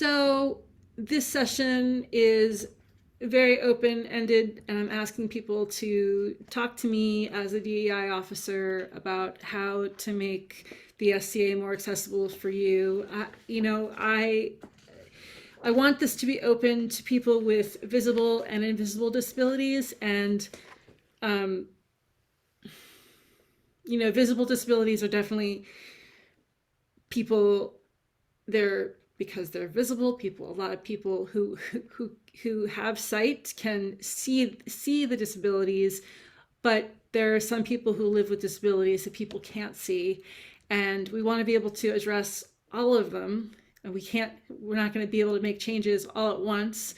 So this session is very open-ended, and I'm asking people to talk to me as a DEI officer about how to make the SCA more accessible for you. I want this to be open to people with visible and invisible disabilities, and um, visible disabilities are definitely people. They're because they're visible people. A lot of people who have sight can see the disabilities, but there are some people who live with disabilities that people can't see, and we want to be able to address all of them. And we're not going to be able to make changes all at once,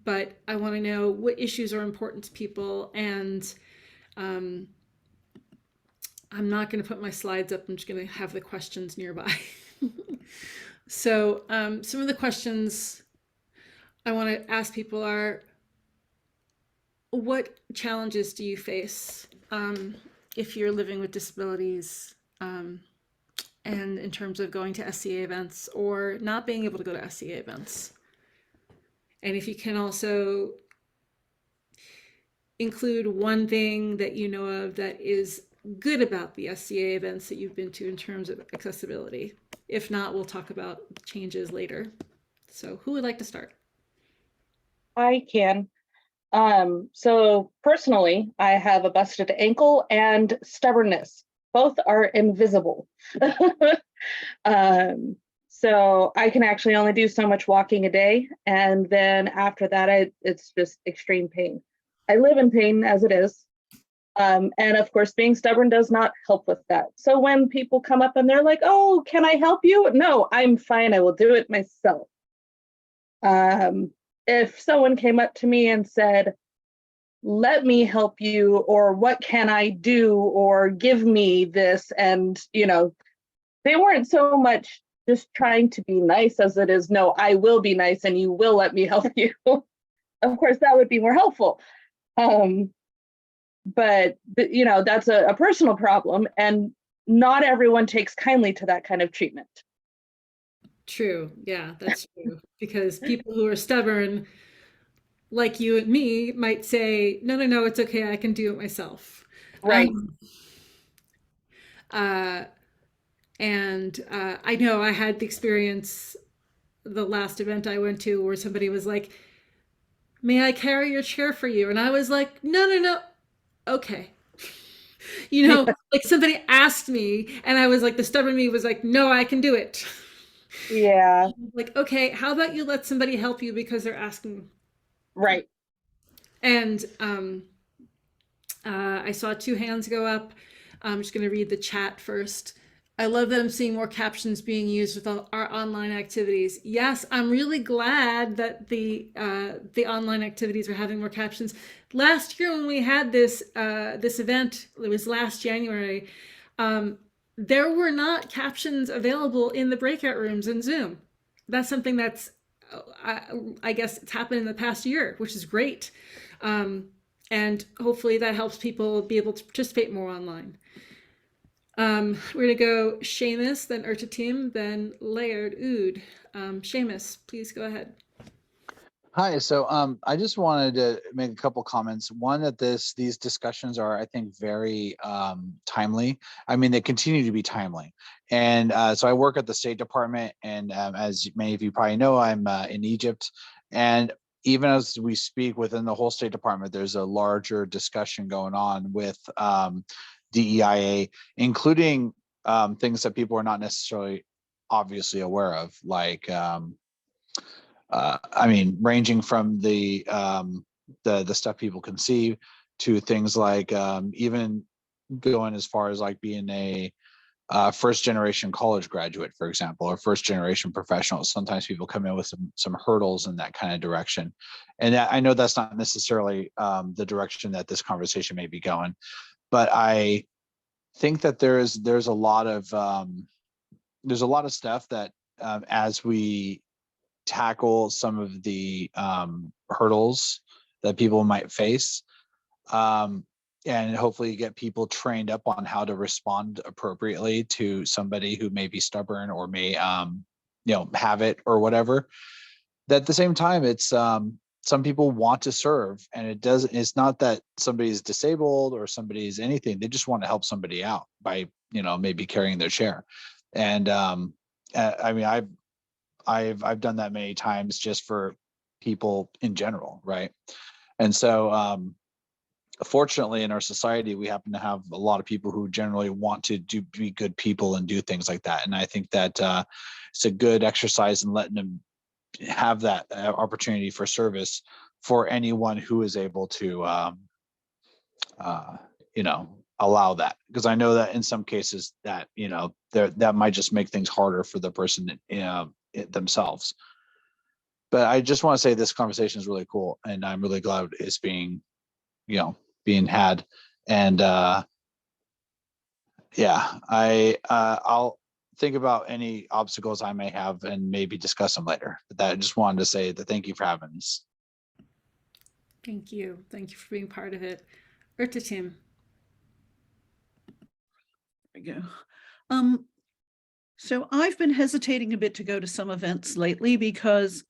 but I want to know what issues are important to people. And um, I'm not going to put my slides up. I'm just going to have the questions nearby. So some of the questions I want to ask people are, what challenges do you face if you're living with disabilities, and in terms of going to SCA events or not being able to go to SCA events? And if you can also include one thing that you know of that is good about the SCA events that you've been to in terms of accessibility. If not, we'll talk about changes later. So who would like to start? I can. So personally, I have a busted ankle and stubbornness. Both are invisible. So I can actually only do so much walking a day. And then after that, it's just extreme pain. I live in pain as it is. And of course, being stubborn does not help with that. So when people come up and they're like, oh, can I help you? No, I'm fine. I will do it myself. If someone came up to me and said, let me help you, or what can I do, or give me this, and they weren't so much just trying to be nice as it is, no, I will be nice and you will let me help you. Of course, that would be more helpful. But that's a personal problem, and not everyone takes kindly to that kind of treatment. True. Yeah, that's true. Because people who are stubborn, like you and me, might say, no, no, no, it's okay. I can do it myself. Right. Uh, I know I had the experience the last event I went to where somebody was like, may I carry your chair for you? And I was like, no, no, no. Okay. Like somebody asked me, and I was like, the stubborn me was like, no, I can do it. Yeah. Like, okay, how about you let somebody help you because they're asking? Right. And I saw two hands go up. I'm just going to read the chat first. I love that I'm seeing more captions being used with our online activities. Yes, I'm really glad that the online activities are having more captions. Last year when we had this event, it was last January. There were not captions available in the breakout rooms in Zoom. That's something that's I guess it's happened in the past year, which is great. And hopefully that helps people be able to participate more online. We're gonna go Seamus, then Urtatim, then Laird Ood. Seamus, please go ahead. Hi, so I just wanted to make a couple comments. One, that these discussions are, I think, very timely. I mean, they continue to be timely. And so I work at the State Department, and as many of you probably know, I'm in Egypt. And even as we speak within the whole State Department, there's a larger discussion going on with DEIA, including things that people are not necessarily obviously aware of, like I mean, ranging from the stuff people can see to things like even going as far as like being a first generation college graduate, for example, or first generation professionals. Sometimes people come in with some hurdles in that kind of direction, and I know that's not necessarily the direction that this conversation may be going, but I think that there's a lot of stuff that as we tackle some of the hurdles that people might face, and hopefully get people trained up on how to respond appropriately to somebody who may be stubborn or may have it or whatever. That at the same time, it's some people want to serve, and it's not that somebody's disabled or somebody's anything. They just want to help somebody out by, maybe carrying their chair. And I mean, I've done that many times just for people in general, right? And so fortunately in our society, we happen to have a lot of people who generally want to be good people and do things like that. And I think that it's a good exercise in letting them have that opportunity for service for anyone who is able to allow that, because I know that in some cases that that might just make things harder for the person themselves. But I just want to say this conversation is really cool, and I'm really glad it's being had. And I'll think about any obstacles I may have and maybe discuss them later. But I just wanted to say that thank you for having this. Thank you. Thank you for being part of it. Tim. There we go. So I've been hesitating a bit to go to some events lately because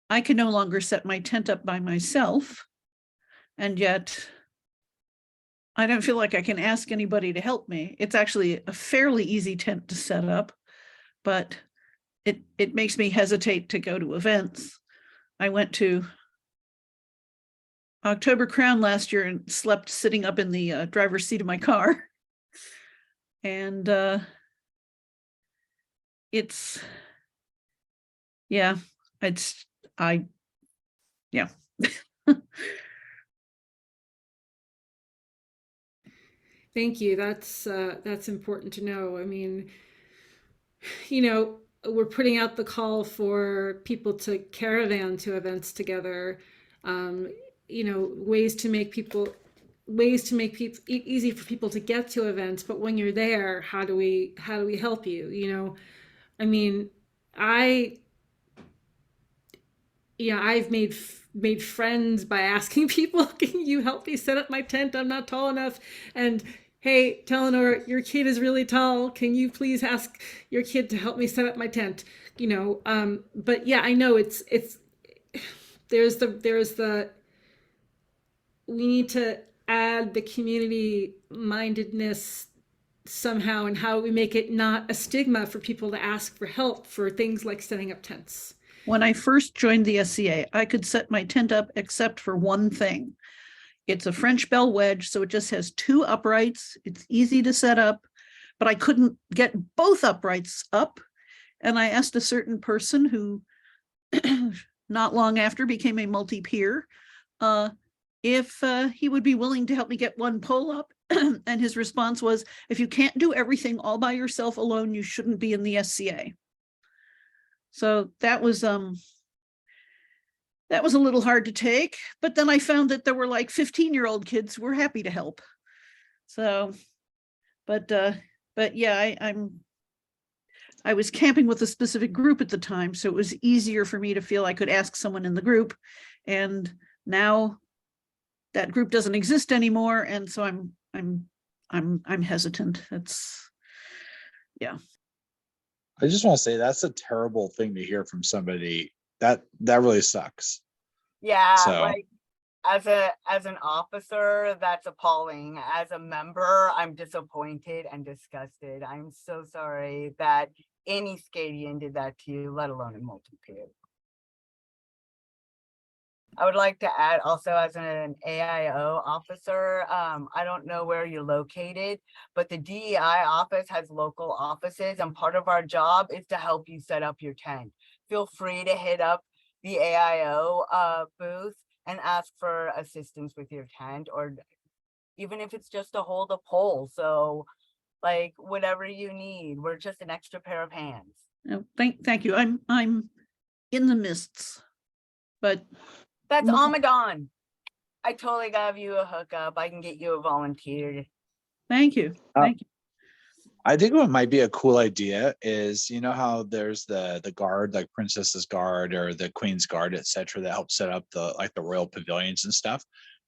I can no longer set my tent up by myself. And yet I don't feel like I can ask anybody to help me. It's actually a fairly easy tent to set up, but it makes me hesitate to go to events. I went to October Crown last year and slept sitting up in the driver's seat of my car. And yeah. Thank you. That's important to know. I mean, we're putting out the call for people to caravan to events together. Ways to make people easy for people to get to events. But when you're there, how do we help you? I mean, I've made friends by asking people, can you help me set up my tent? I'm not tall enough. And hey, Telenor, your kid is really tall. Can you please ask your kid to help me set up my tent? But yeah, I know there's the we need to add the community mindedness somehow, and how we make it not a stigma for people to ask for help for things like setting up tents. When I first joined the SCA, I could set my tent up except for one thing. It's a French bell wedge, so it just has two uprights. It's easy to set up, but I couldn't get both uprights up. And I asked a certain person who not long after became a multi-peer if he would be willing to help me get one pole up. And his response was, if you can't do everything all by yourself alone, you shouldn't be in the SCA. So that was a little hard to take, but then I found that there were like 15-year-old kids who were happy to help. So, but yeah, I was camping with a specific group at the time, so it was easier for me to feel I could ask someone in the group. And now that group doesn't exist anymore, and so I'm hesitant. Yeah. I just want to say that's a terrible thing to hear from somebody. That really sucks. Yeah, So like as an officer, that's appalling. As a member, I'm disappointed and disgusted. I'm so sorry that any Scadian did that to you, let alone a multi-peer. I would like to add also, as an AIO officer, I don't know where you're located, but the DEI office has local offices, and part of our job is to help you set up your tent. Feel free to hit up the AIO booth and ask for assistance with your tent, or even if it's just to hold a pole. So like whatever you need, we're just an extra pair of hands. No, thank you. I'm in the mists, but That's Amadon. I totally got you a hookup. I can get you a volunteer. thank you. Thank you. I think what might be a cool idea is, how there's the guard, like Princess's Guard or the Queen's Guard, etc., that help set up the royal pavilions and stuff.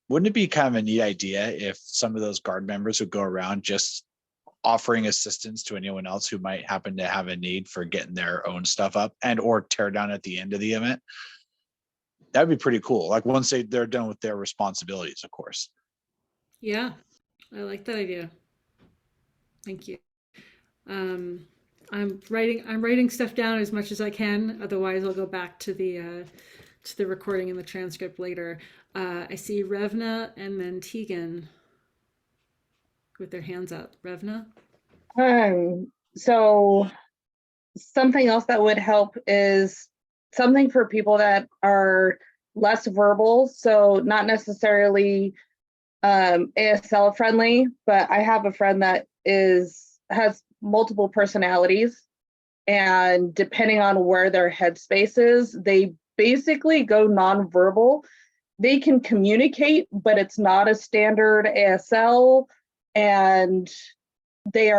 Wouldn't it be kind of a neat idea if some of those guard members would go around just offering assistance to anyone else who might happen to have a need for getting their own stuff up and or tear down at the end of the event. That'd be pretty cool. Like once they're done with their responsibilities, of course. Yeah, I like that idea. Thank you. Um, I'm writing stuff down as much as I can. Otherwise, I'll go back to the recording and the transcript later. I see Revna and then Tegan with their hands up. Revna? So something else that would help is something for people that are less verbal. So not necessarily ASL friendly, but I have a friend that has multiple personalities, and depending on where their headspace is, they basically go nonverbal. They can communicate, but it's not a standard ASL, and they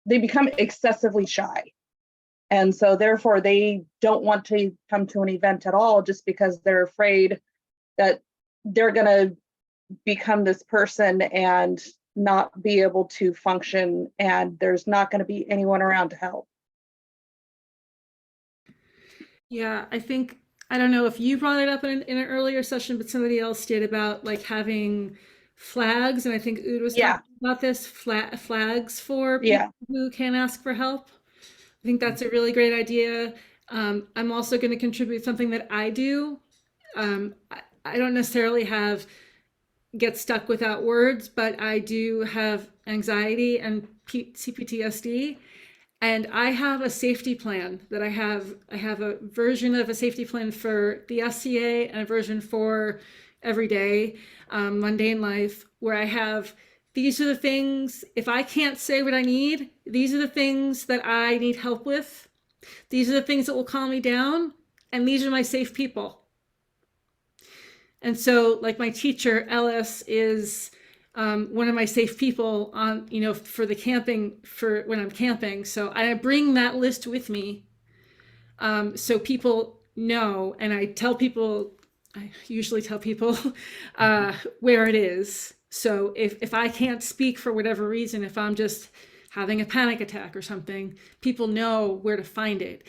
become excessively shy. And so therefore they don't want to come to an event at all, just because they're afraid that they're going to become this person and not be able to function, and there's not going to be anyone around to help. Yeah, I don't know if you brought it up in an earlier session, but somebody else did about like having flags, and I think Ood was Yeah. talking about this, flags for Yeah. people who can ask for help. I think that's a really great idea. I'm also going to contribute something that I do. I don't necessarily get stuck without words, but I do have anxiety and CPTSD. And I have a safety plan that I have a version of a safety plan for the SCA and a version for everyday mundane life, where I have, these are the things, if I can't say what I need, these are the things that I need help with. These are the things that will calm me down. And these are my safe people. And so, like, my teacher, Ellis, is one of my safe people on, for the camping, for when I'm camping. So I bring that list with me, so people know, and I usually tell people where it is. So if I can't speak for whatever reason, if I'm just having a panic attack or something, people know where to find it.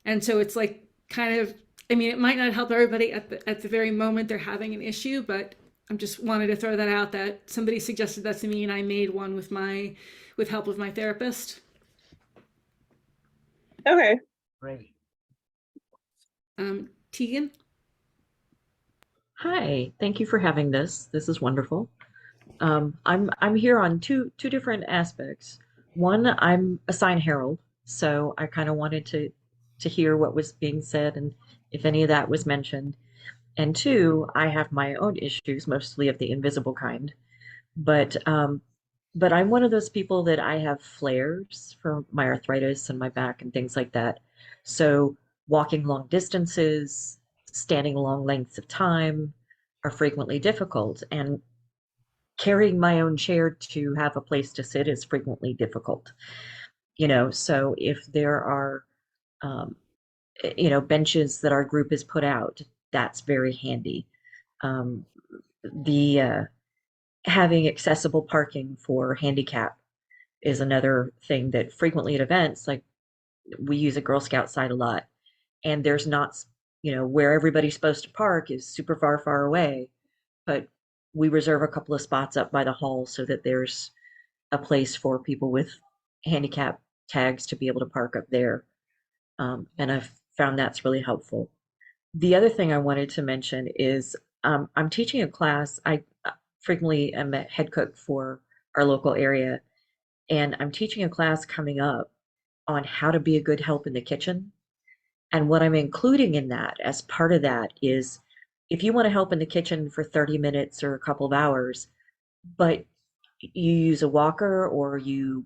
And so it's like kind of, I mean, it might not help everybody at the very moment they're having an issue, but I'm just wanted to throw that out, that somebody suggested that to me, and I made one with help of my therapist. Okay. Great. Tegan? Hi, thank you for having this. This is wonderful. I'm here on two different aspects. One, I'm a sign herald, so I kind of wanted to hear what was being said and if any of that was mentioned. And two, I have my own issues, mostly of the invisible kind. But I'm one of those people that I have flares for my arthritis and my back and things like that. So walking long distances, standing long lengths of time are frequently difficult. And carrying my own chair to have a place to sit is frequently difficult. So if there are, um, benches that our group has put out, that's very handy. Um, the Having accessible parking for handicap is another thing that frequently at events, like we use a Girl Scout site a lot, and there's not, where everybody's supposed to park is super far away, but we reserve a couple of spots up by the hall so that there's a place for people with handicap tags to be able to park up there. And I've found that's really helpful. The other thing I wanted to mention is I'm teaching a class. I frequently am a head cook for our local area, and I'm teaching a class coming up on how to be a good help in the kitchen. And what I'm including in that as part of that is if you want to help in the kitchen for 30 minutes or a couple of hours, but you use a walker or you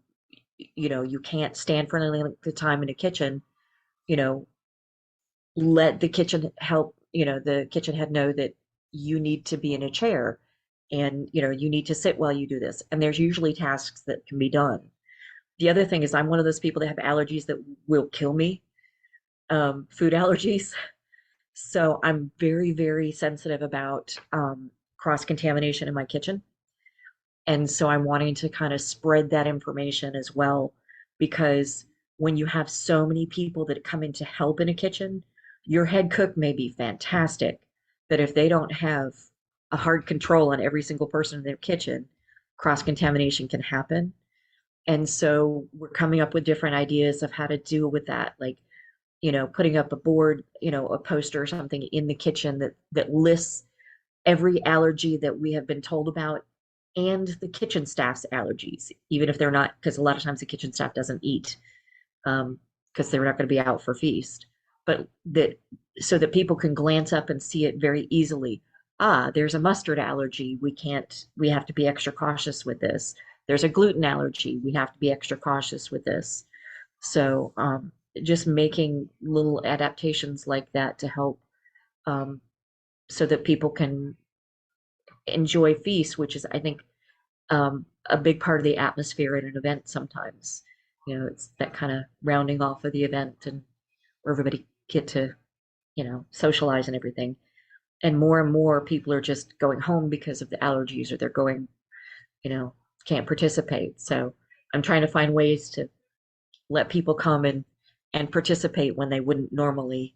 can't stand for any length of time in the kitchen, you know, let the kitchen help, the kitchen head know that you need to be in a chair and, you need to sit while you do this. And there's usually tasks that can be done. The other thing is I'm one of those people that have allergies that will kill me, food allergies. So I'm very, very sensitive about cross contamination in my kitchen. And so I'm wanting to kind of spread that information as well, because when you have so many people that come in to help in a kitchen, your head cook may be fantastic, but if they don't have a hard control on every single person in their kitchen, cross contamination can happen. And so we're coming up with different ideas of how to deal with that, like, putting up a board, a poster or something in the kitchen that lists every allergy that we have been told about and the kitchen staff's allergies, even if they're not, because a lot of times the kitchen staff doesn't eat because they're not going to be out for feast, but that so that people can glance up and see it very easily. Ah, there's a mustard allergy. We have to be extra cautious with this. There's a gluten allergy. We have to be extra cautious with this. So just making little adaptations like that to help um, so that people can enjoy feast, which is, I think, a big part of the atmosphere at an event sometimes. It's that kind of rounding off of the event and where everybody get to, socialize and everything. And more people are just going home because of the allergies, or they're going, can't participate. So I'm trying to find ways to let people come and participate when they wouldn't normally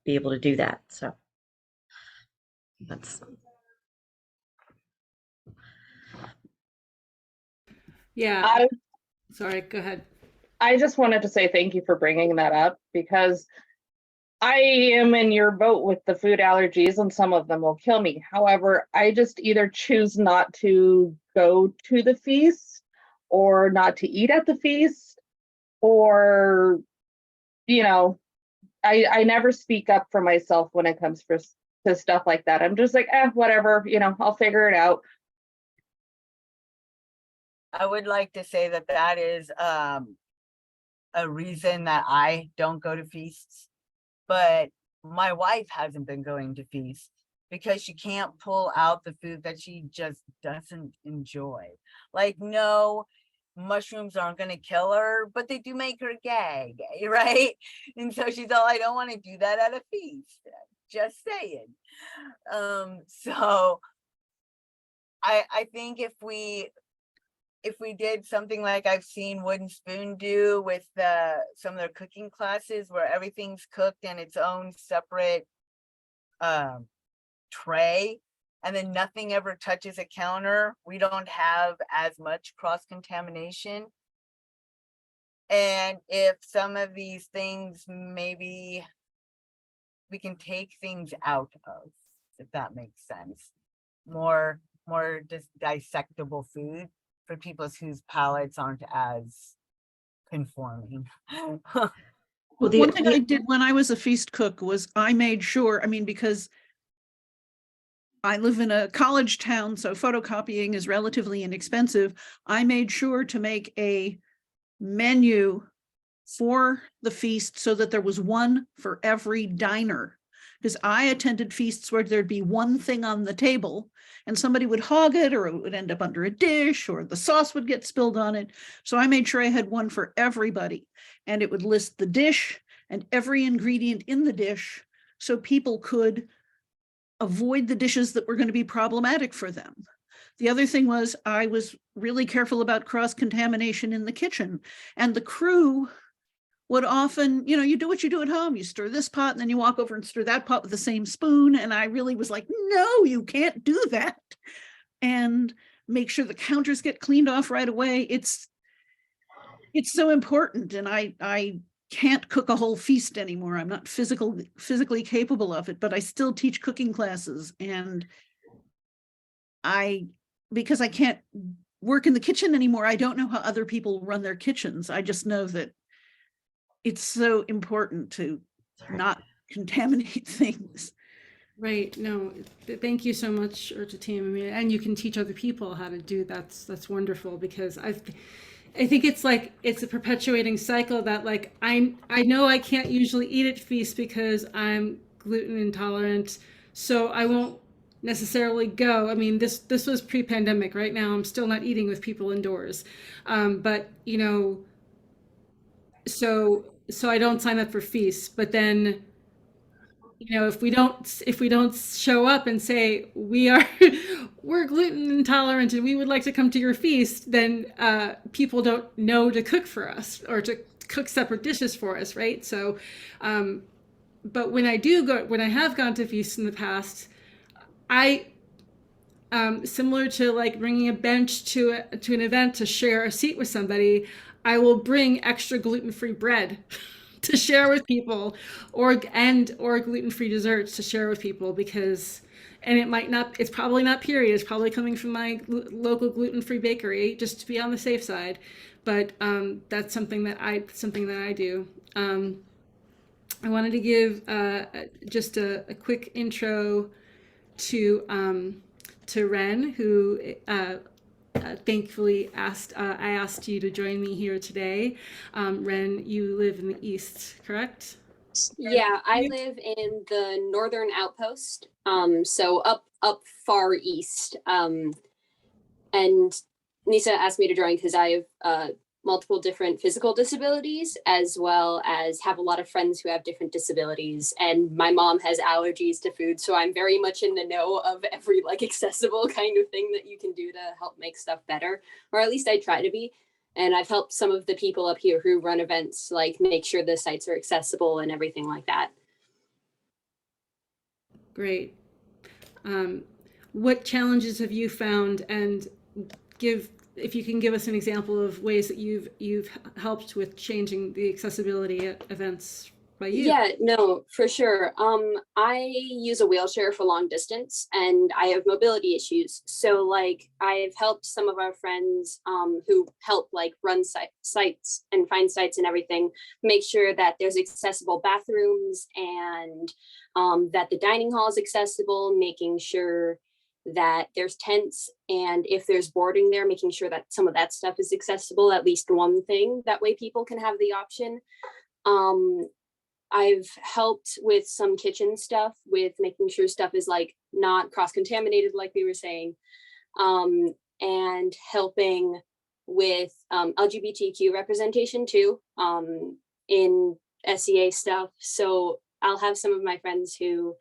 be able to do that. So that's Yeah. I Sorry, go ahead. I just wanted to say thank you for bringing that up, because I am in your boat with the food allergies, and some of them will kill me. However, I just either choose not to go to the feast or not to eat at the feast, or, I never speak up for myself when it comes to stuff like that. I'm just like, whatever, I'll figure it out. I would like to say that that is a reason that I don't go to feasts, but my wife hasn't been going to feasts because she can't pull out the food that she just doesn't enjoy. Like, no, mushrooms aren't going to kill her, but they do make her gag, right? And so she's all, I don't want to do that at a feast. Just saying. So I think if we did something like I've seen Wooden Spoon do with some of their cooking classes, where everything's cooked in its own separate tray, and then nothing ever touches a counter, we don't have as much cross-contamination. And if some of these things, maybe we can take things out of, if that makes sense, more just dissectable food for people whose palates aren't as conforming. well. One thing I did when I was a feast cook was I made sure, because I live in a college town, so photocopying is relatively inexpensive. I made sure to make a menu for the feast so that there was one for every diner. Because I attended feasts where there'd be one thing on the table and somebody would hog it, or it would end up under a dish, or the sauce would get spilled on it. So I made sure I had one for everybody, and it would list the dish and every ingredient in the dish so people could avoid the dishes that were going to be problematic for them. The other thing was I was really careful about cross-contamination in the kitchen, and the crew would often, you do what you do at home. You stir this pot and then you walk over and stir that pot with the same spoon. And I really was like, no, you can't do that. And make sure the counters get cleaned off right away. It's so important. And I can't cook a whole feast anymore. I'm not physically capable of it, but I still teach cooking classes. And because I can't work in the kitchen anymore, I don't know how other people run their kitchens. I just know that it's so important to not contaminate things. Right. No, thank you so much, Urja team. I mean, and you can teach other people how to do that's wonderful, because I think it's like it's a perpetuating cycle that, like, I know I can't usually eat at feast because I'm gluten intolerant, so I won't necessarily go. I mean, this was pre-pandemic. Right now, I'm still not eating with people indoors, but so I don't sign up for feasts. But then, if we don't show up and say we are we're gluten intolerant and we would like to come to your feast, then people don't know to cook for us or to cook separate dishes for us, right? So, but when I have gone to feasts in the past, I similar to like bringing a bench to an event to share a seat with somebody, I will bring extra gluten-free bread to share with people, or gluten-free desserts to share with people because, and it's probably not period. It's probably coming from my local gluten-free bakery, just to be on the safe side. But that's something that I do. I wanted to give just a quick intro to Ren, who thankfully I asked you to join me here today. Ren, you live in the East, correct? Yeah, I live in the northern outpost, so up far east. And Nisa asked me to join because I have multiple different physical disabilities, as well as have a lot of friends who have different disabilities. And my mom has allergies to food, so I'm very much in the know of every like accessible kind of thing that you can do to help make stuff better, or at least I try to be. And I've helped some of the people up here who run events like make sure the sites are accessible and everything like that. Great. What challenges have you found, and if you can give us an example of ways that you've helped with changing the accessibility at events by you? Yeah, no, for sure. I use a wheelchair for long distance and I have mobility issues. So like I've helped some of our friends who help like run sites and find sites and everything, make sure that there's accessible bathrooms and that the dining hall is accessible, making sure that there's tents, and if there's boarding there, making sure that some of that stuff is accessible, at least one thing. That way people can have the option. I've helped with some kitchen stuff, with making sure stuff is like not cross-contaminated, like we were saying, and helping with LGBTQ representation too, in SCA stuff. So I'll have some of my friends who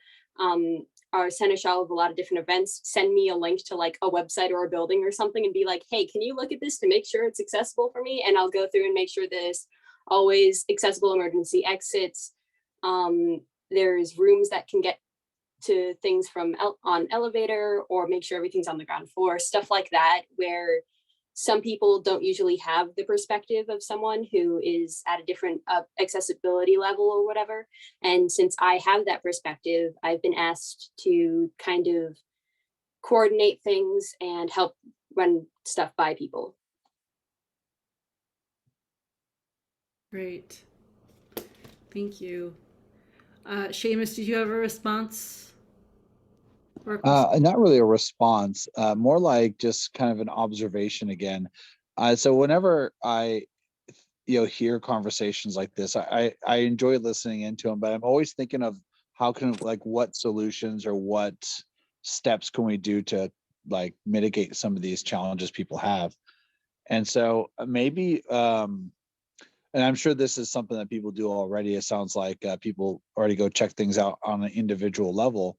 are seneschal of a lot of different events send me a link to like a website or a building or something and be like, hey, can you look at this to make sure it's accessible for me? And I'll go through and make sure there's always accessible emergency exits. There's rooms that can get to things from on elevator, or make sure everything's on the ground floor, stuff like that, where some people don't usually have the perspective of someone who is at a different accessibility level or whatever. And since I have that perspective, I've been asked to kind of coordinate things and help run stuff by people. Great. Thank you. Seamus, did you have a response? Not really a response, more like just kind of an observation again. So whenever I, hear conversations like this, I enjoy listening into them, but I'm always thinking of how can, like, what solutions or what steps can we do to like mitigate some of these challenges people have. And so maybe, and I'm sure this is something that people do already. It sounds like people already go check things out on an individual level.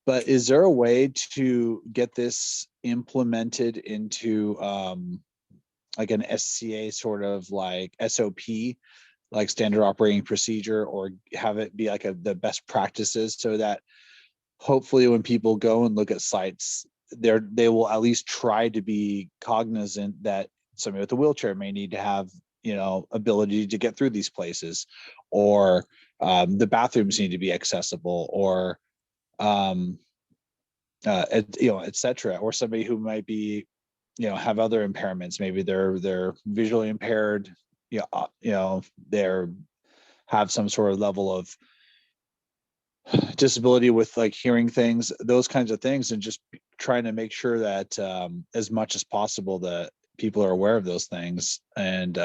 But is there a way to get this implemented into like an SCA sort of like SOP, like standard operating procedure, or have it be like the best practices, so that hopefully when people go and look at sites, they will at least try to be cognizant that somebody with a wheelchair may need to have ability to get through these places, or the bathrooms need to be accessible, or et cetera, or somebody who might be, have other impairments. Maybe they're visually impaired, they're have some sort of level of disability with like hearing things, those kinds of things, and just trying to make sure that as much as possible that people are aware of those things. And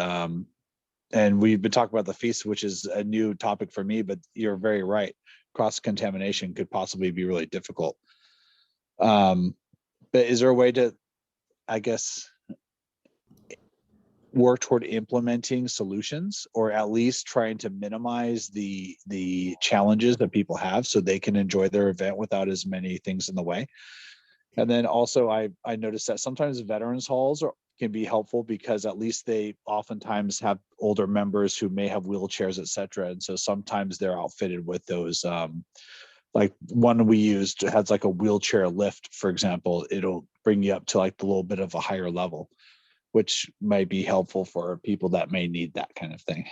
we've been talking about the feast, which is a new topic for me, but you're very right. Cross-contamination could possibly be really difficult. But is there a way to, I guess, work toward implementing solutions, or at least trying to minimize the challenges that people have so they can enjoy their event without as many things in the way? And then also I noticed that sometimes veterans halls can be helpful because at least they oftentimes have older members who may have wheelchairs, et cetera. And so sometimes they're outfitted with those, like one we used has like a wheelchair lift, for example. It'll bring you up to like a little bit of a higher level, which might be helpful for people that may need that kind of thing.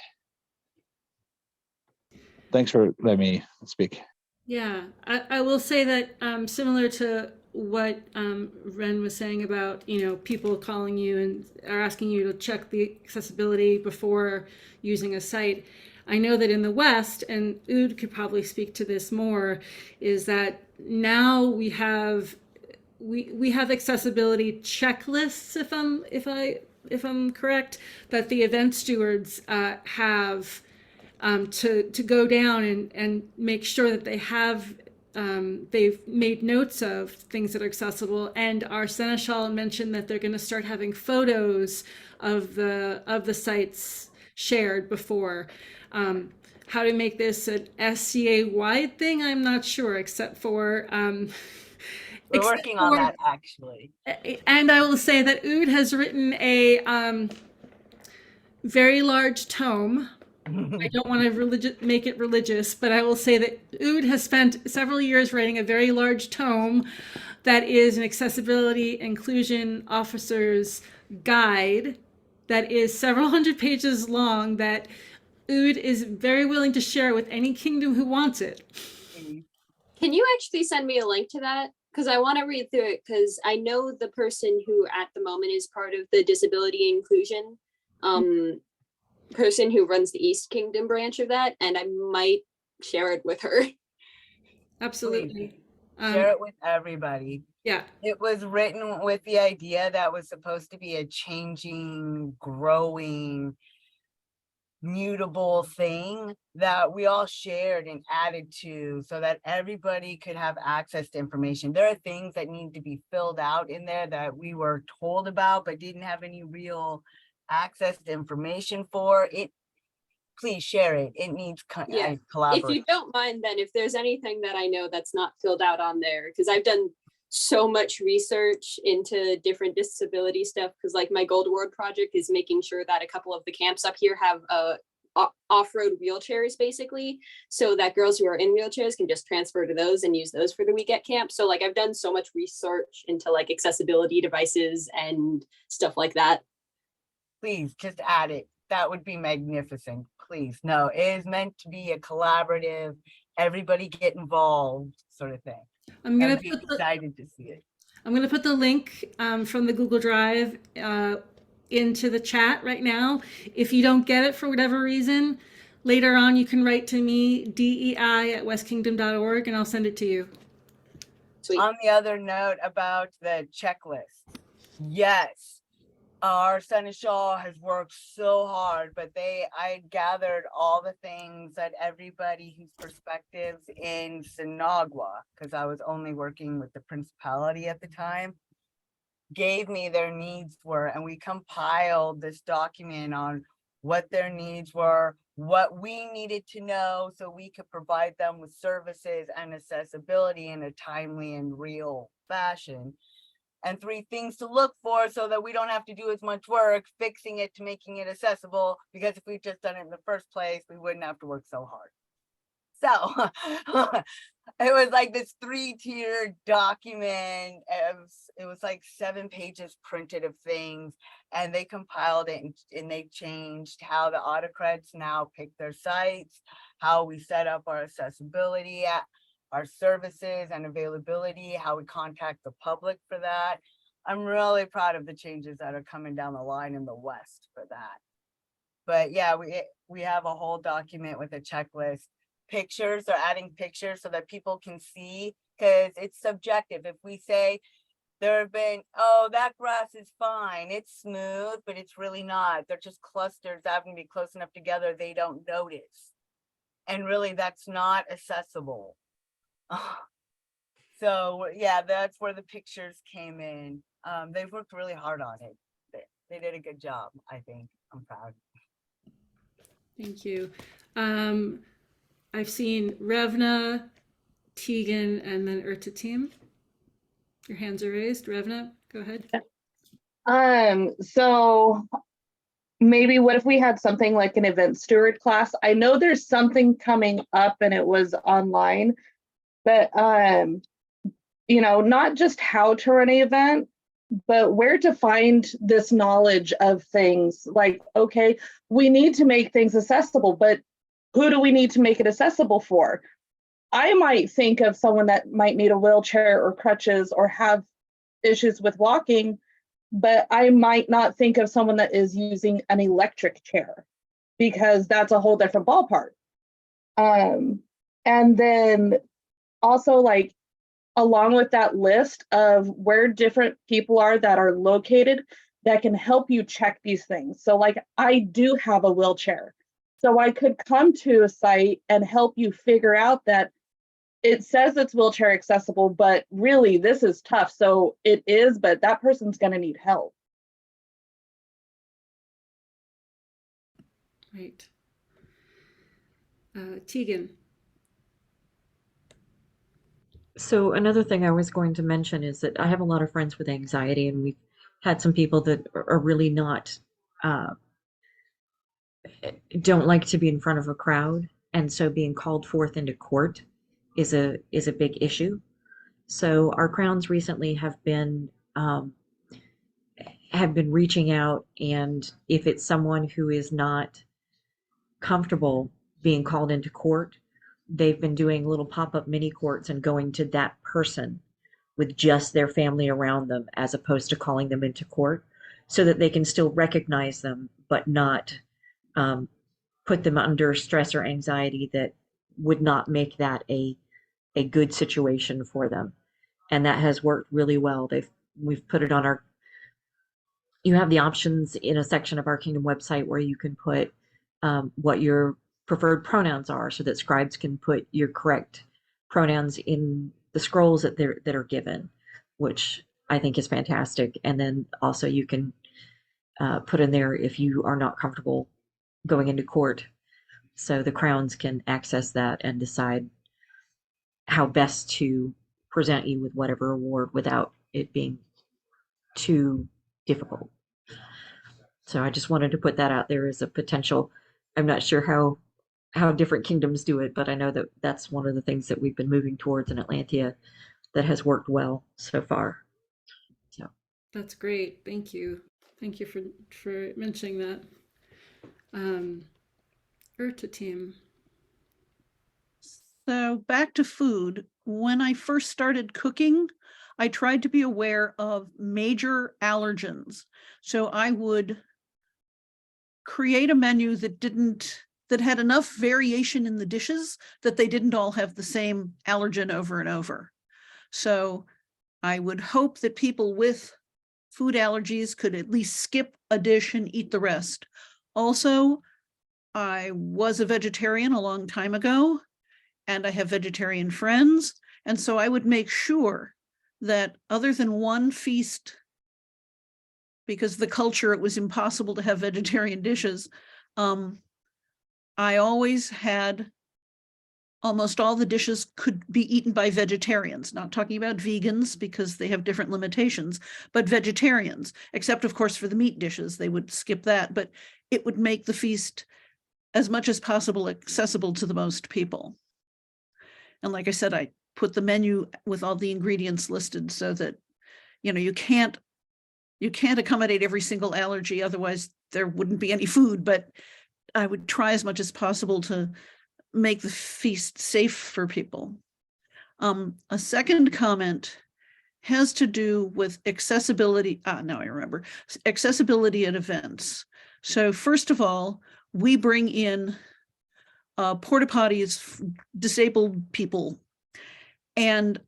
Thanks for letting me speak. Yeah, I will say that similar to what Ren was saying about, you know, people calling you and are asking you to check the accessibility before using a site. I know that in the West, and Ood could probably speak to this more, is that now we have accessibility checklists, if I'm correct, that the event stewards have to go down and make sure that they have they've made notes of things that are accessible. And our Seneschal mentioned that they're going to start having photos of the sites shared before. How to make this an SCA wide thing, I'm not sure, except for We're working on that actually. and I will say that Ood has written a very large tome. I don't want to make it religious, but I will say that Ood has spent several years writing a very large tome that is an accessibility inclusion officer's guide that is several hundred pages long that Ood is very willing to share with any kingdom who wants it. Can you actually send me a link to that? Because I want to read through it, because I know the person who at the moment is part of the disability inclusion person who runs the East Kingdom branch of that, and I might share it with her. Absolutely. Share it with everybody. Yeah. It was written with the idea that was supposed to be a changing, growing, mutable thing that we all shared and added to so that everybody could have access to information. There are things that need to be filled out in there that we were told about but didn't have any real access to information for it. Please share it. It needs Yeah. collaboration. If you don't mind, then if there's anything that I know that's not filled out on there, because I've done so much research into different disability stuff, because like my Gold Award project is making sure that a couple of the camps up here have off-road wheelchairs, basically, so that girls who are in wheelchairs can just transfer to those and use those for the week at camp. So like I've done so much research into like accessibility devices and stuff like that. Please just add it. That would be magnificent. Please. No, it is meant to be a collaborative, everybody get involved sort of thing. I'm gonna be excited to see it. I'm gonna put the link from the Google Drive into the chat right now. If you don't get it for whatever reason, later on you can write to me, dei@westkingdom.org, and I'll send it to you. Sweet. On the other note about the checklist, yes, our Seneschal has worked so hard, but I gathered all the things that everybody whose perspectives in Sinagua, because I was only working with the principality at the time, gave me their needs were, and we compiled this document on what their needs were, what we needed to know so we could provide them with services and accessibility in a timely and real fashion. And 3 things to look for so that we don't have to do as much work fixing it to making it accessible, because if we'd just done it in the first place, we wouldn't have to work so hard. So it was like this 3-tier document. It was like 7 pages printed of things, and they compiled it and they changed how the autocrats now pick their sites, how we set up our accessibility our services and availability, how we contact the public for that. I'm really proud of the changes that are coming down the line in the West for that. But yeah, we have a whole document with a checklist. Pictures, they're adding pictures so that people can see, because it's subjective. If we say there have been, oh, that grass is fine, it's smooth, but it's really not. They're just clusters that happen to be close enough together, they don't notice. And really, that's not accessible. So yeah, that's where the pictures came in. They've worked really hard on it. They did a good job, I think. I'm proud. Thank you. I've seen Revna, Tegan, and then Team. Your hands are raised. Revna, go ahead. So maybe what if we had something like an event steward class? I know there's something coming up and it was online, but not just how to run an event, but where to find this knowledge of things. Like, okay, we need to make things accessible, but who do we need to make it accessible for? I might think of someone that might need a wheelchair or crutches or have issues with walking, but I might not think of someone that is using an electric chair because that's a whole different ballpark. And then also, like, along with that list of where different people are that are located that can help you check these things. So like, I do have a wheelchair, so I could come to a site and help you figure out that it says it's wheelchair accessible, but really this is tough. So it is, but that person's going to need help. Right. Tegan. So another thing I was going to mention is that I have a lot of friends with anxiety, and we've had some people that are really not don't like to be in front of a crowd, and so being called forth into court is a big issue. So our crowns recently have been reaching out, and if it's someone who is not comfortable being called into court, they've been doing little pop-up mini courts and going to that person with just their family around them, as opposed to calling them into court, so that they can still recognize them but not put them under stress or anxiety that would not make that a good situation for them. And that has worked really well. We've put it on our, you have the options in a section of our Kingdom website where you can put what your preferred pronouns are, so that scribes can put your correct pronouns in the scrolls that are given, which I think is fantastic. And then also you can put in there if you are not comfortable going into court, so the crowns can access that and decide how best to present you with whatever award without it being too difficult. So I just wanted to put that out there as a potential. I'm not sure how different kingdoms do it, but I know that that's one of the things that we've been moving towards in Atlantia that has worked well so far. So That's great. Thank you. Thank you for mentioning that. Urta team. So back to food. When I first started cooking, I tried to be aware of major allergens. So I would create a menu that had enough variation in the dishes that they didn't all have the same allergen over and over. So I would hope that people with food allergies could at least skip a dish and eat the rest. Also, I was a vegetarian a long time ago, and I have vegetarian friends. And so I would make sure that other than one feast, because the culture, it was impossible to have vegetarian dishes, I always had almost all the dishes could be eaten by vegetarians, not talking about vegans because they have different limitations, but vegetarians, except of course for the meat dishes, they would skip that, but it would make the feast as much as possible accessible to the most people. And like I said, I put the menu with all the ingredients listed so that, you can't accommodate every single allergy, otherwise there wouldn't be any food, but I would try as much as possible to make the feast safe for people. A second comment has to do with accessibility. Now I remember. Accessibility at events. So first of all, we bring in porta potties, disabled people, and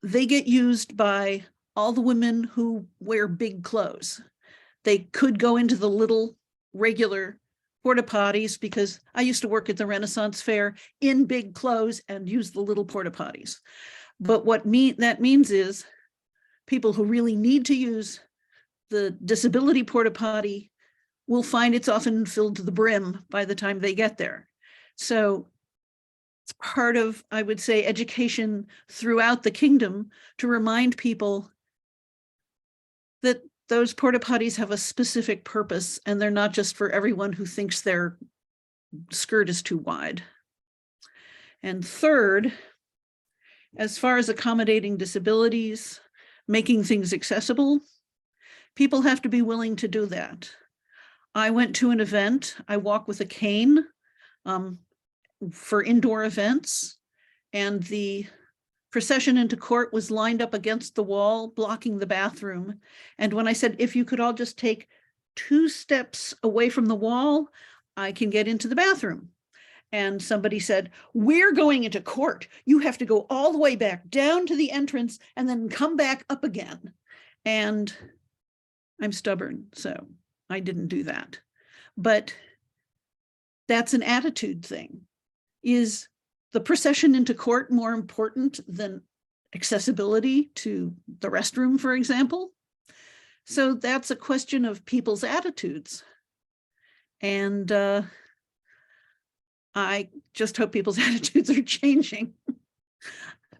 they get used by all the women who wear big clothes. They could go into the little regular porta potties, because I used to work at the Renaissance Fair in big clothes and use the little porta potties. But what that means is people who really need to use the disability porta potty will find it's often filled to the brim by the time they get there. So part of, I would say, education throughout the kingdom to remind people that those porta potties have a specific purpose and they're not just for everyone who thinks their skirt is too wide. And third, as far as accommodating disabilities, making things accessible, people have to be willing to do that. I went to an event, I walk with a cane for indoor events, and the procession into court was lined up against the wall, blocking the bathroom. And when I said, if you could all just take 2 steps away from the wall, I can get into the bathroom. And somebody said, we're going into court. You have to go all the way back down to the entrance and then come back up again. And I'm stubborn, so I didn't do that. But that's an attitude thing. Is the procession into court more important than accessibility to the restroom, for example? So that's a question of people's attitudes. And I just hope people's attitudes are changing,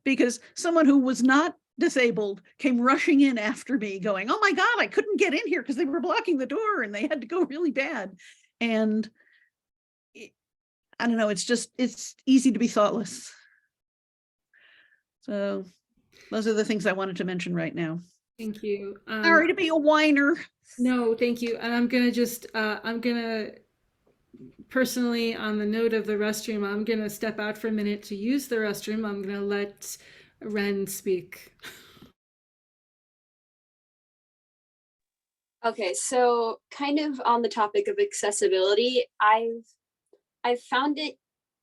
because someone who was not disabled came rushing in after me going, oh my God, I couldn't get in here because they were blocking the door and they had to go really bad. And I don't know, it's easy to be thoughtless. So those are the things I wanted to mention right now. Thank you. Sorry to be a whiner. No, thank you. And I'm gonna personally, on the note of the restroom, I'm gonna step out for a minute to use the restroom. I'm gonna let Ren speak. Okay, so kind of on the topic of accessibility, I've found it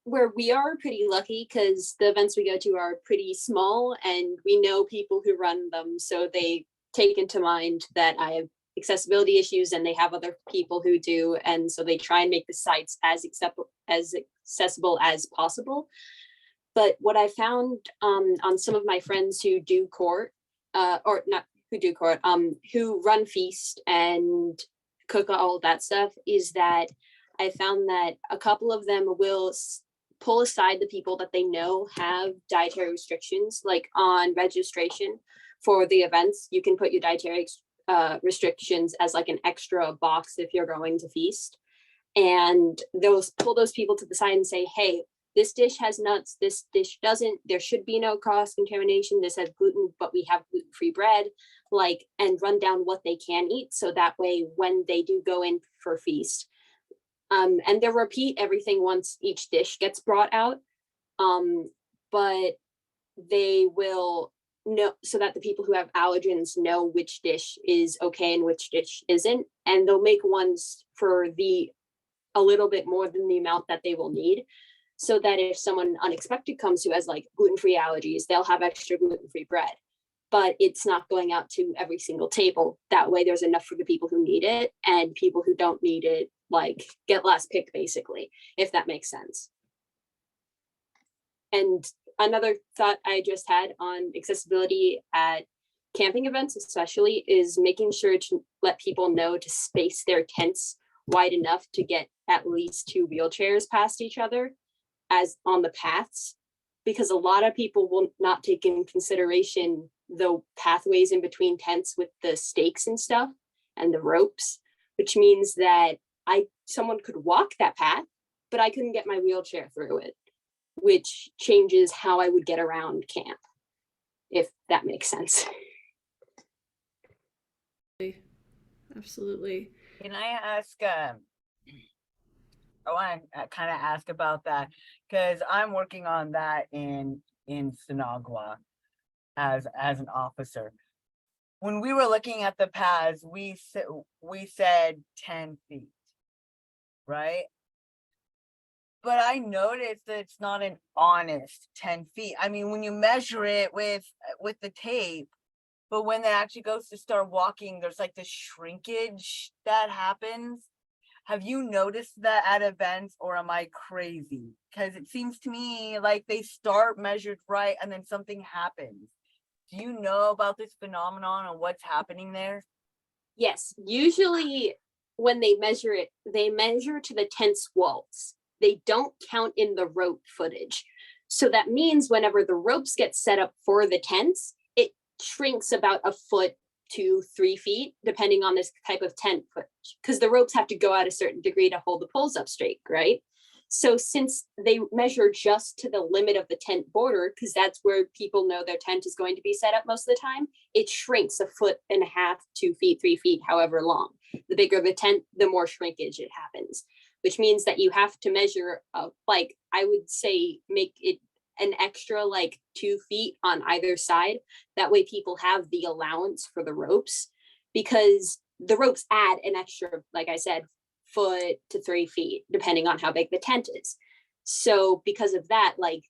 where we are pretty lucky because the events we go to are pretty small and we know people who run them. So they take into mind that I have accessibility issues and they have other people who do. And so they try and make the sites as accessible as possible. But what I found on some of my friends who do court, or not who do court, who run Feast and cook all that stuff, is that I found that a couple of them will pull aside the people that they know have dietary restrictions, like on registration for the events. You can put your dietary restrictions as like an extra box if you're going to Feast. And they'll pull those people to the side and say, hey, this dish has nuts, this dish doesn't, there should be no cross contamination, this has gluten, but we have gluten-free bread, like, and run down what they can eat. So that way, when they do go in for Feast, and they'll repeat everything once each dish gets brought out, but they will know, so that the people who have allergens know which dish is okay and which dish isn't, and they'll make ones for a little bit more than the amount that they will need, so that if someone unexpected comes who has like gluten-free allergies, they'll have extra gluten-free bread, but it's not going out to every single table. That way there's enough for the people who need it, and people who don't need it like get last pick, basically, if that makes sense. And another thought I just had on accessibility at camping events especially is making sure to let people know to space their tents wide enough to get at least 2 wheelchairs past each other as on the paths, because a lot of people will not take in consideration the pathways in between tents with the stakes and stuff and the ropes, which means that someone could walk that path, but I couldn't get my wheelchair through it, which changes how I would get around camp, if that makes sense. Absolutely. Can I ask, I want to kind of ask about that, because I'm working on that in Sinagua as an officer. When we were looking at the paths, we said 10 feet, right? But I noticed that it's not an honest 10 feet. I mean, when you measure it with the tape, but when it actually goes to start walking, there's like this shrinkage that happens. Have you noticed that at events, or am I crazy? Because it seems to me like they start measured right and then something happens. Do you know about this phenomenon and what's happening there? Yes, usually when they measure it, they measure to the tent's walls. They don't count in the rope footage. So that means whenever the ropes get set up for the tents, it shrinks about a foot to 3 feet, depending on this type of tent, because the ropes have to go out a certain degree to hold the poles up straight, right? So since they measure just to the limit of the tent border, because that's where people know their tent is going to be set up most of the time, it shrinks a foot and a half, 2 feet, 3 feet, however long. The bigger the tent, the more shrinkage it happens, which means that you have to measure, like, I would say, make it an extra like 2 feet on either side. That way people have the allowance for the ropes, because the ropes add an extra, like I said, foot to 3 feet, depending on how big the tent is. So because of that, like,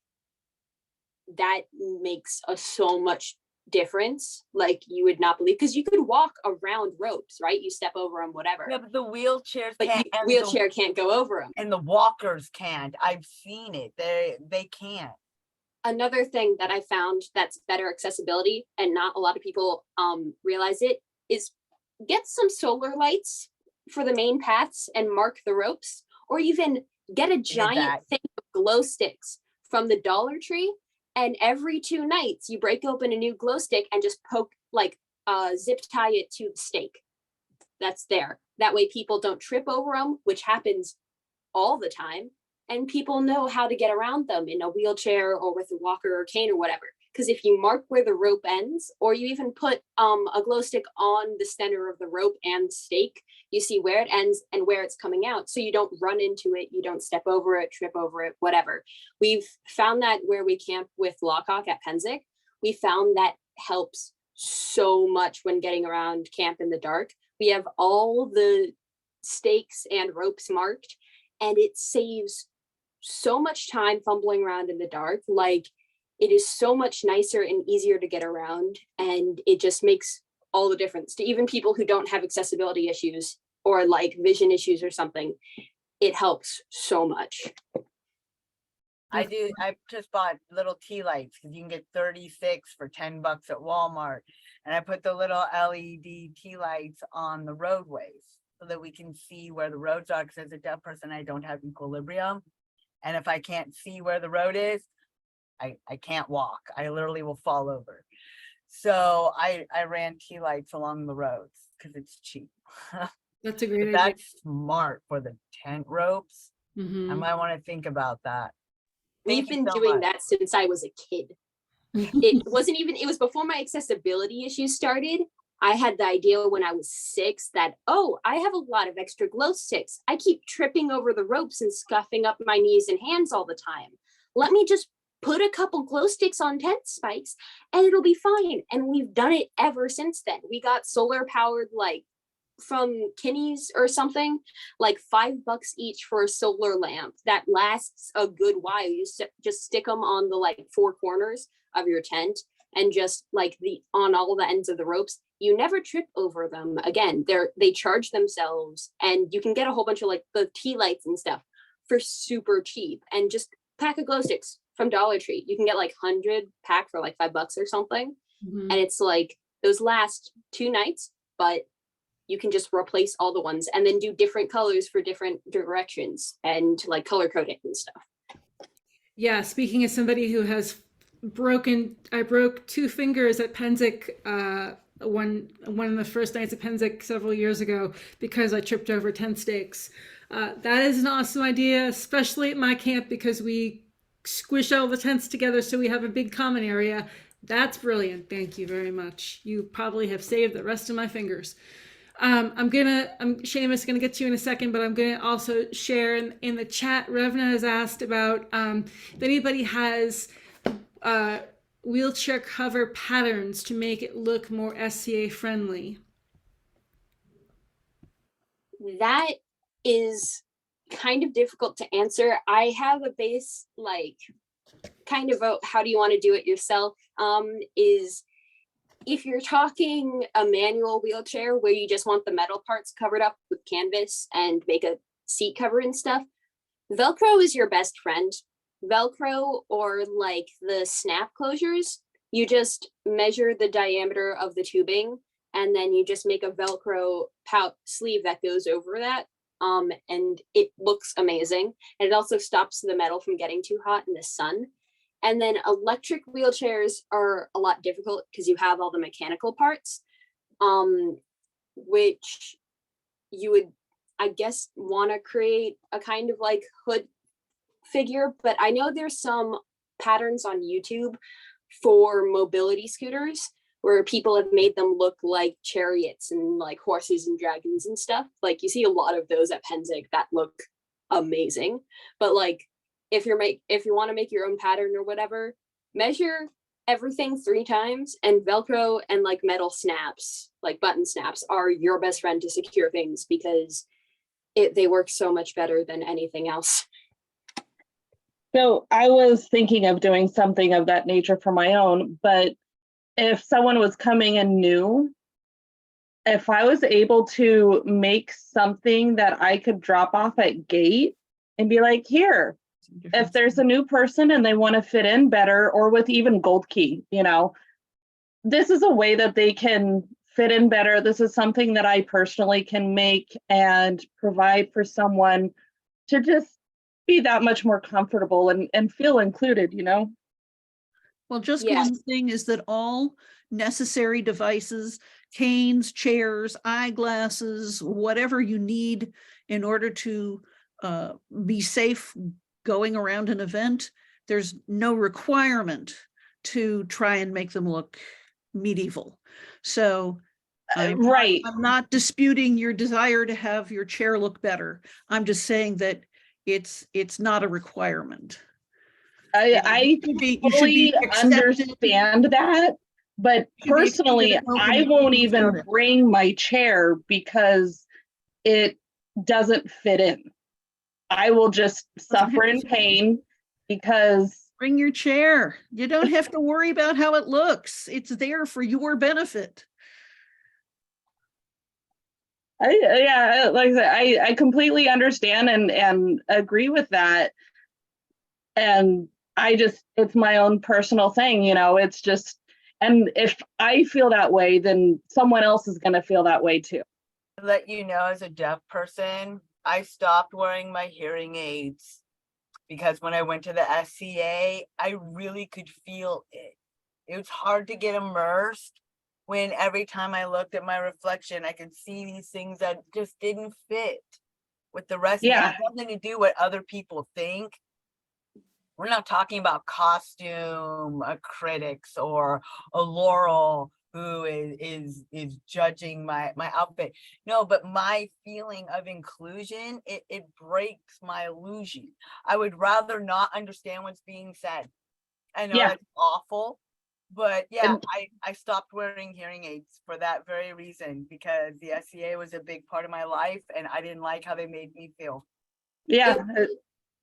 that makes so much difference, like you would not believe, because you could walk around ropes, right? You step over them, whatever. Yeah, but the wheelchairs But can't. you, wheelchair can't go over them. And the walkers can't. I've seen it. They can't. Another thing that I found that's better accessibility, and not a lot of people realize it, is get some solar lights for the main paths and mark the ropes, or even get a giant thing of glow sticks from the Dollar Tree, and every 2 nights you break open a new glow stick and just poke, like, zip tie it to the stake that's there. That way people don't trip over them, which happens all the time, and people know how to get around them in a wheelchair or with a walker or cane or whatever. Because if you mark where the rope ends, or you even put a glow stick on the center of the rope and stake, you see where it ends and where it's coming out. So you don't run into it, you don't step over it, trip over it, whatever. We've found that where we camp with Lockhawk at Penzic, we found that helps so much when getting around camp in the dark. We have all the stakes and ropes marked, and it saves so much time fumbling around in the dark. Like, it is so much nicer and easier to get around, and it just makes all the difference to even people who don't have accessibility issues or like vision issues or something. It helps so much. I just bought little tea lights, because you can get 36 for $10 at Walmart. And I put the little LED tea lights on the roadways so that we can see where the roads are, because as a deaf person, I don't have equilibrium. And if I can't see where the road is, I can't walk. I literally will fall over. So I ran tea lights along the roads because it's cheap. That's a great idea. That's smart for the tent ropes. I Mhm. might want to think about that. We've Thank you been so doing much. that since I was a kid. It wasn't even, it was before my accessibility issues started. I had the idea when I was 6 that, oh, I have a lot of extra glow sticks. I keep tripping over the ropes and scuffing up my knees and hands all the time. Let me just put a couple glow sticks on tent spikes and it'll be fine. And we've done it ever since then. We got solar powered, like, from Kinney's or something, like $5 each for a solar lamp that lasts a good while. You just stick them on the like 4 corners of your tent, and just like on all the ends of the ropes. You never trip over them again. They charge themselves, and you can get a whole bunch of like the tea lights and stuff for super cheap. And just pack of glow sticks from Dollar Tree. You can get like 100 pack for like $5 or something. Mhm. And it's like, those last 2 nights, but you can just replace all the ones and then do different colors for different directions and like color coding and stuff. Yeah, speaking as somebody who has I broke 2 fingers at Penzic, one of the first nights at Penzic several years ago because I tripped over tent stakes. That is an awesome idea, especially at my camp, because we squish all the tents together so we have a big common area. That's brilliant. Thank you very much. You probably have saved the rest of my fingers. Seamus gonna get to you in a second, but I'm gonna also share in the chat. Revna has asked about if anybody has wheelchair cover patterns to make it look more SCA friendly. That is kind of difficult to answer. I have a base, like, kind of a how do you want to do it yourself, is if you're talking a manual wheelchair where you just want the metal parts covered up with canvas and make a seat cover and stuff, Velcro is your best friend. Velcro, or like the snap closures, you just measure the diameter of the tubing and then you just make a Velcro sleeve that goes over that. And it looks amazing. And it also stops the metal from getting too hot in the sun. And then electric wheelchairs are a lot difficult because you have all the mechanical parts, which you would, I guess, want to create a kind of like hood figure. But I know there's some patterns on YouTube for mobility scooters where people have made them look like chariots and like horses and dragons and stuff. Like you see a lot of those at Penzig that look amazing. But like if you want to make your own pattern or whatever, measure everything 3 times, and Velcro and like metal snaps, like button snaps, are your best friend to secure things because they work so much better than anything else. So I was thinking of doing something of that nature for my own, but if someone was coming in new, if I was able to make something that I could drop off at gate and be like, here, if there's a new person and they want to fit in better, or with even Gold Key, you know, this is a way that they can fit in better. This is something that I personally can make and provide for someone to just be that much more comfortable and feel included, you know? Well, just Yeah. one thing is that all necessary devices, canes, chairs, eyeglasses, whatever you need in order to be safe going around an event, there's no requirement to try and make them look medieval. So Right. I'm not disputing your desire to have your chair look better. I'm just saying that it's not a requirement. I fully understand that, but personally, I won't even bring my chair because it doesn't fit in. I will just suffer in pain because Bring your chair. You don't have to worry about how it looks. It's there for your benefit. yeah, like I said, I completely understand and agree with that. And I just, it's my own personal thing, you know, it's just, and if I feel that way, then someone else is going to feel that way too. Let you know, as a deaf person, I stopped wearing my hearing aids because when I went to the SCA, I really could feel it. It was hard to get immersed when every time I looked at my reflection, I could see these things that just didn't fit with the rest. Yeah. It has nothing to do what other people think. We're not talking about costume critics or a Laurel who is judging my outfit. No, but my feeling of inclusion, it breaks my illusion. I would rather not understand what's being said. I know that's awful, but yeah, I stopped wearing hearing aids for that very reason, because the SCA was a big part of my life and I didn't like how they made me feel. Yeah.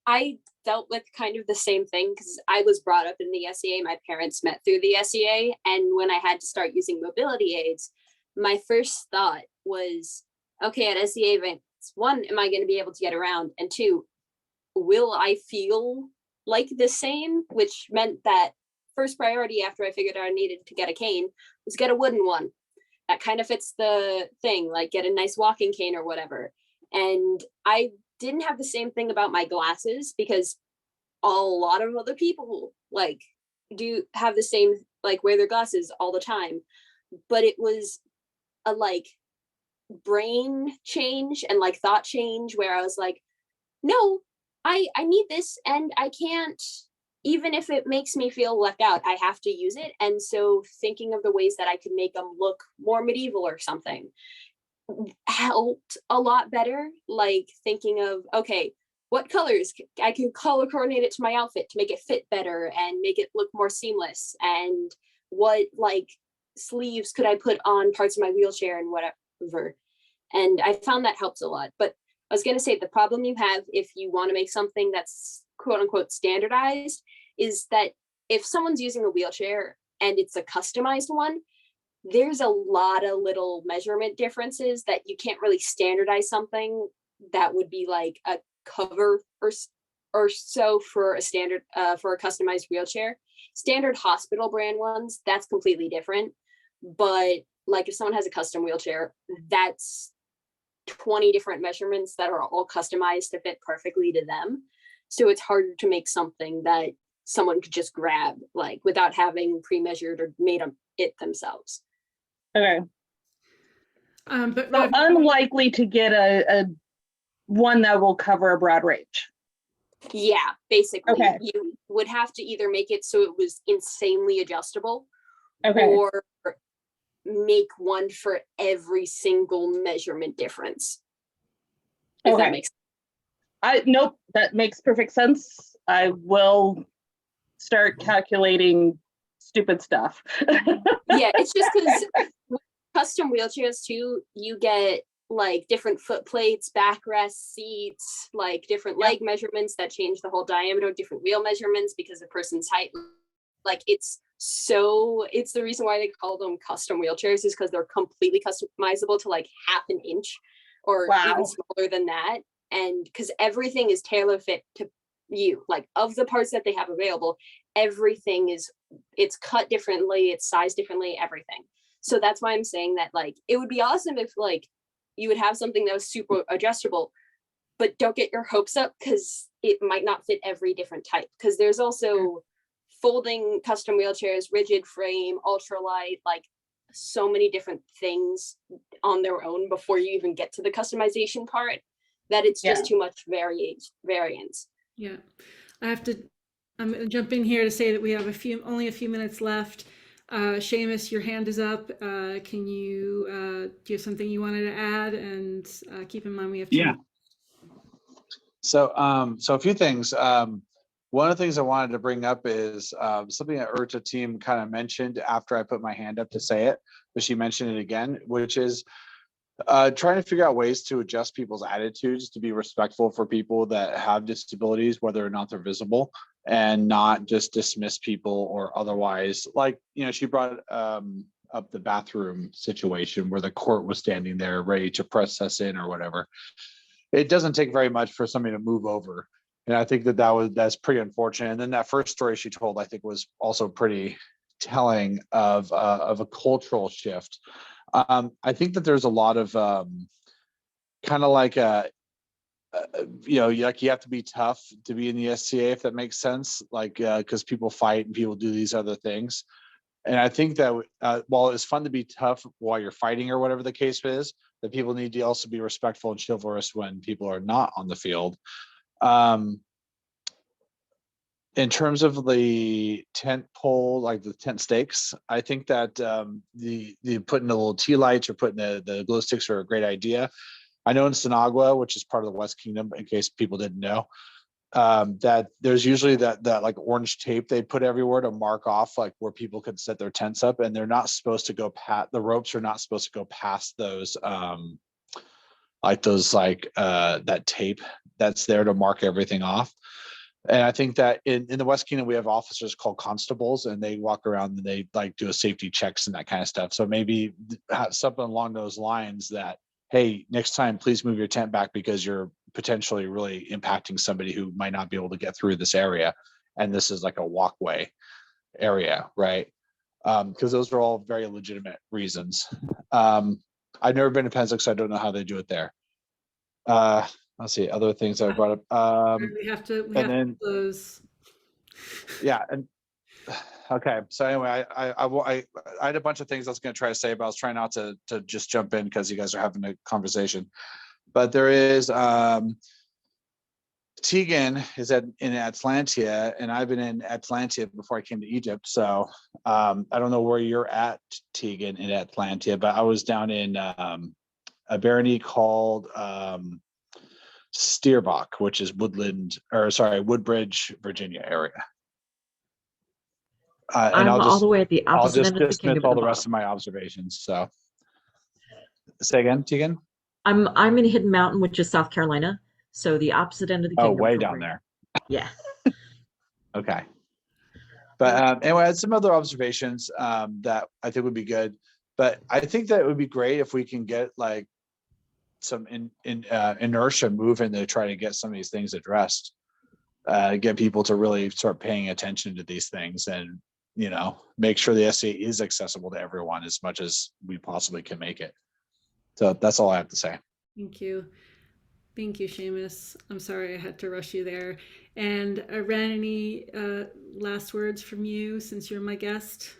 I dealt with kind of the same thing because I was brought up in the SCA. My parents met through the SCA. And when I had to start using mobility aids, my first thought was, okay, at SCA events, 1, am I going to be able to get around? And 2, will I feel like the same? Which meant that first priority after I figured out I needed to get a cane was get a wooden one. That kind of fits the thing, like get a nice walking cane or whatever. And I didn't have the same thing about my glasses because a lot of other people like do have the same, like wear their glasses all the time. But it was a like brain change and like thought change where I was like, no, I need this and I can't, even if it makes me feel left out, I have to use it. And so thinking of the ways that I could make them look more medieval or something helped a lot better. Like thinking of, okay, what colors I can color coordinate it to my outfit to make it fit better and make it look more seamless, and what like sleeves could I put on parts of my wheelchair and whatever. And I found that helps a lot. But I was going to say the problem you have if you want to make something that's quote unquote standardized is that if someone's using a wheelchair and it's a customized one, there's a lot of little measurement differences that you can't really standardize something that would be like a cover or so for a standard for a customized wheelchair. Standard hospital brand ones, that's completely different. But like if someone has a custom wheelchair, that's 20 different measurements that are all customized to fit perfectly to them. So it's harder to make something that someone could just grab, like without having pre-measured or made it themselves. Okay. But So unlikely to get a one that will cover a broad range. Yeah, basically, Okay. you would have to either make it so it was insanely adjustable, Okay. or make one for every single measurement difference. If that Okay. makes Nope, that makes perfect sense. I will start calculating stupid stuff. Yeah, it's just because custom wheelchairs too, you get like different foot plates, backrest, seats, like different leg measurements that change the whole diameter, different wheel measurements because the person's height. Like it's the reason why they call them custom wheelchairs is because they're completely customizable to like half an inch or even smaller than that. And because everything is tailor fit to you, like of the parts that they have available, everything it's cut differently, it's sized differently, everything. So that's why I'm saying that like it would be awesome if like you would have something that was super adjustable, but don't get your hopes up because it might not fit every different type. Because there's also folding custom wheelchairs, rigid frame, ultralight, like so many different things on their own before you even get to the customization part that it's just too much variance. Yeah, I'm gonna jump in here to say that we have only a few minutes left. Seamus, your hand is up. Can you do you have something you wanted to add? And keep in mind we have 2 minutes. So, a few things. One of the things I wanted to bring up is something that Urta team kind of mentioned after I put my hand up to say it, but she mentioned it again, which is trying to figure out ways to adjust people's attitudes to be respectful for people that have disabilities, whether or not they're visible, and not just dismiss people or otherwise. Like, she brought up the bathroom situation where the court was standing there ready to press us in or whatever. It doesn't take very much for somebody to move over. And I think that's pretty unfortunate. And then that first story she told, I think, was also pretty telling of a cultural shift. I think that there's a lot of kind of like you have to be tough to be in the SCA, if that makes sense, like because people fight and people do these other things. And I think that while it's fun to be tough while you're fighting or whatever the case is, that people need to also be respectful and chivalrous when people are not on the field. In terms of the tent pole, like the tent stakes, I think that the putting the little tea lights or putting the glow sticks are a great idea. I know in Sinagua, which is part of the West Kingdom, in case people didn't know, that there's usually that like orange tape they put everywhere to mark off like where people could set their tents up, and they're not supposed to go past the ropes are not supposed to go past those that tape that's there to mark everything off. And I think that in the West Kingdom, we have officers called constables, and they walk around and they like do a safety checks and that kind of stuff. So maybe have something along those lines that, hey, next time, please move your tent back because you're potentially really impacting somebody who might not be able to get through this area. And this is like a walkway area, right? Because those are all very legitimate reasons. I've never been to Pennsic, so I don't know how they do it there. Let's see, other things I brought up. We have to close. Yeah, and okay. So anyway, I had a bunch of things I was going to try to say, but I was trying not to just jump in because you guys are having a conversation. But there is Tegan is in Atlantia, and I've been in Atlantia before I came to Egypt. So I don't know where you're at, Tegan, in Atlantia, but I was down in a barony called Steerbach, which is Woodbridge, Virginia area. And I'm all the way at the I'll opposite just end of the dismiss kingdom at all the the rest bottom. of my observations. So say again, Tegan. I'm in Hidden Mountain, which is South Carolina. So the opposite end of the Oh, kingdom. way from down where- there. Yeah. Okay. But anyway, I had some other observations that I think would be good. But I think that it would be great if we can get like some inertia moving to try to get some of these things addressed. Get people to really start paying attention to these things, and make sure the SCA is accessible to everyone as much as we possibly can make it. So that's all I have to say. Thank you. Thank you, Seamus. I'm sorry I had to rush you there. And Ren, any last words from you since you're my guest?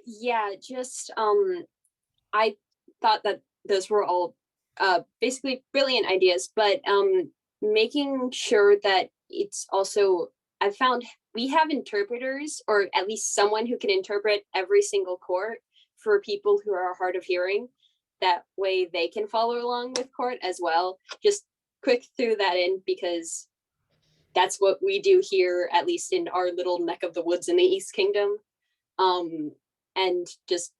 Yeah, just I thought that those were all basically brilliant ideas, but making sure that it's also, I found we have interpreters, or at least someone who can interpret every single court for people who are hard of hearing. That way they can follow along with court as well. Just quick threw that in because that's what we do here, at least in our little neck of the woods in the East Kingdom. And just,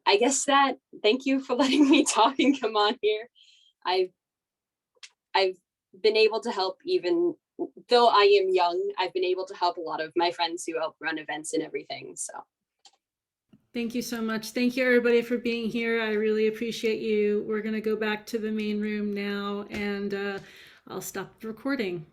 I guess that, thank you for letting me talk and come on here. I've been able to help, even though I am young, I've been able to help a lot of my friends who help run events and everything. So Thank you so much. Thank you, everybody, for being here. I really appreciate you. We're going to go back to the main room now, and I'll stop the recording.